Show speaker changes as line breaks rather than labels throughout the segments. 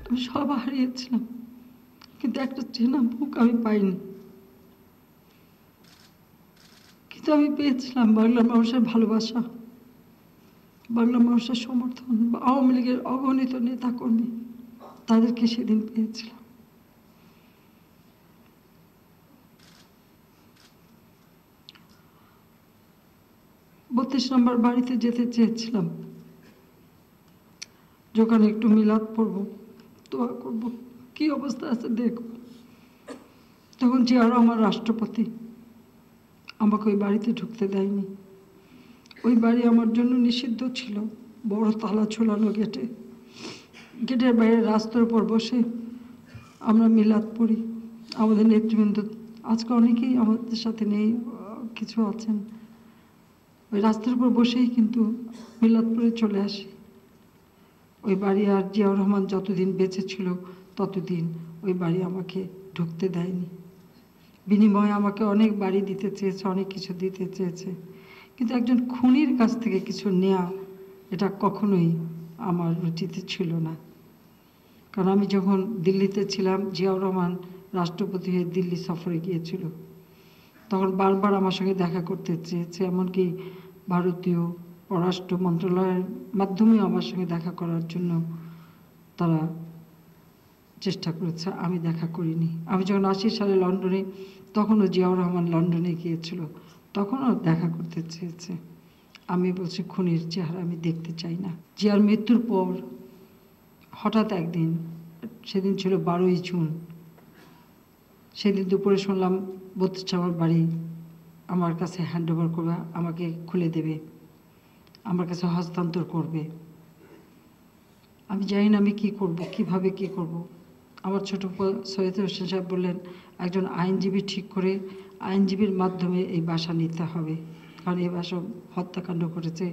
আমি সব হারিয়েছিলাম, কিন্তু একটা চেনা মুখ আমি পাইনি। কিন্তু আমি পেয়েছিলাম বাংলার মানুষের ভালোবাসা, বাংলা মানুষের সমর্থন, আওয়ামী লীগের অগণিত নেতাকর্মী, তাদেরকে সেদিন পেয়েছিলাম। ৩২ নম্বর বাড়িতে যেতে চেয়েছিলাম, যখন একটু মিলাদ পড়ব, দোয়া করব, কি অবস্থা আছে দেখব। তখন জিয়াউর রহমান রাষ্ট্রপতি, আমাকে ওই বাড়িতে ঢুকতে দেয়নি। ওই বাড়ি আমার জন্য নিষিদ্ধ ছিল, বড় তালা ঝোলানো গেটে। গেটের বাইরে রাস্তার উপর বসে আমরা মিলাদ পড়ি। আমাদের নেতৃবৃন্দ আজকে অনেকেই আমাদের সাথে নেই, কিছু আছেন। ওই রাস্তার উপর বসেই কিন্তু মিলাদ পড়ে চলে আসি। ওই বাড়ি আর জিয়াউর রহমান যতদিন বেঁচে ছিল ততদিন ওই বাড়ি আমাকে ঢুকতে দেয়নি। বিনিময়ে আমাকে অনেক বাড়ি দিতে চেয়েছে, অনেক কিছু দিতে চেয়েছে, কিন্তু একজন খুনির কাছ থেকে কিছু নেওয়া, এটা কখনোই আমার রুচিতে ছিল না। কারণ আমি যখন দিল্লিতে ছিলাম, জিয়াউর রহমান রাষ্ট্রপতি হয়ে দিল্লি সফরে গিয়েছিল, তখন বারবার আমার সঙ্গে দেখা করতে চেয়েছে। এমনকি ভারতীয় পররাষ্ট্র মন্ত্রণালয়ের মাধ্যমেও আমার সঙ্গে দেখা করার জন্য তারা চেষ্টা করেছে, আমি দেখা করিনি। আমি যখন ৮০ সালে লন্ডনে, তখনও জিয়াউর রহমান লন্ডনে গিয়েছিল, তখনও দেখা করতে চেয়েছে। আমি বলছি খুনির চেহারা আমি দেখতে চাই না। জিয়ার মৃত্যুর পর হঠাৎ একদিন, সেদিন ছিল ১২ই জুন, সেদিন দুপুরে শুনলাম ৩২ নম্বর বাড়ি আমার কাছে হ্যান্ড ওভার করবে, আমাকে খুলে দেবে, আমার কাছে হস্তান্তর করবে। আমি জানি না আমি কী করব, কীভাবে কী করব। আমার ছোট সৈয়দ হোসেন সাহেব বললেন, একজন আইনজীবী ঠিক করে আইনজীবীর মাধ্যমে এই বাসা নিতে হবে, কারণ এই বাসা হত্যাকাণ্ড করেছে,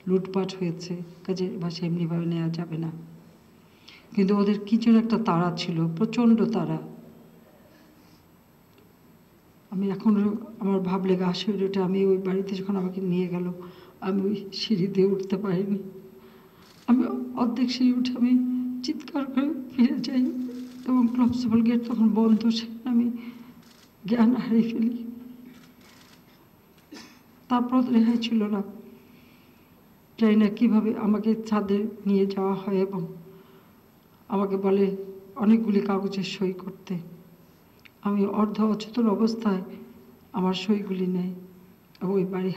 লুটপাট হয়েছে, কাজে বাসা এমনিভাবে নেওয়া যাবে না। কিন্তু ওদের কিছু একটা তাড়া ছিল, প্রচণ্ড তাড়া। আমি এখনও আমার ভাবলে গা শিউরে ওঠে। আমি ওই বাড়িতে যখন আমাকে নিয়ে গেল, আমি ওই সিঁড়ি দিয়ে উঠতে পারিনি। আমি অর্ধেক সিঁড়ি উঠে আমি চিৎকার করে ফিরে যাই, এবং কনস্টেবল গেট তখন বন্ধ, সেখানে আমি জ্ঞান হারিয়ে ফেলি। তারপর রেহাই ছিল না। জানি না কীভাবে আমাকে ছাদে নিয়ে যাওয়া হয়, এবং আমাকে বলে অনেকগুলি কাগজে সই করতে। আমি অর্ধ অচেতন অবস্থায় আমার সইগুলি নেয় এবং ওই বাড়ি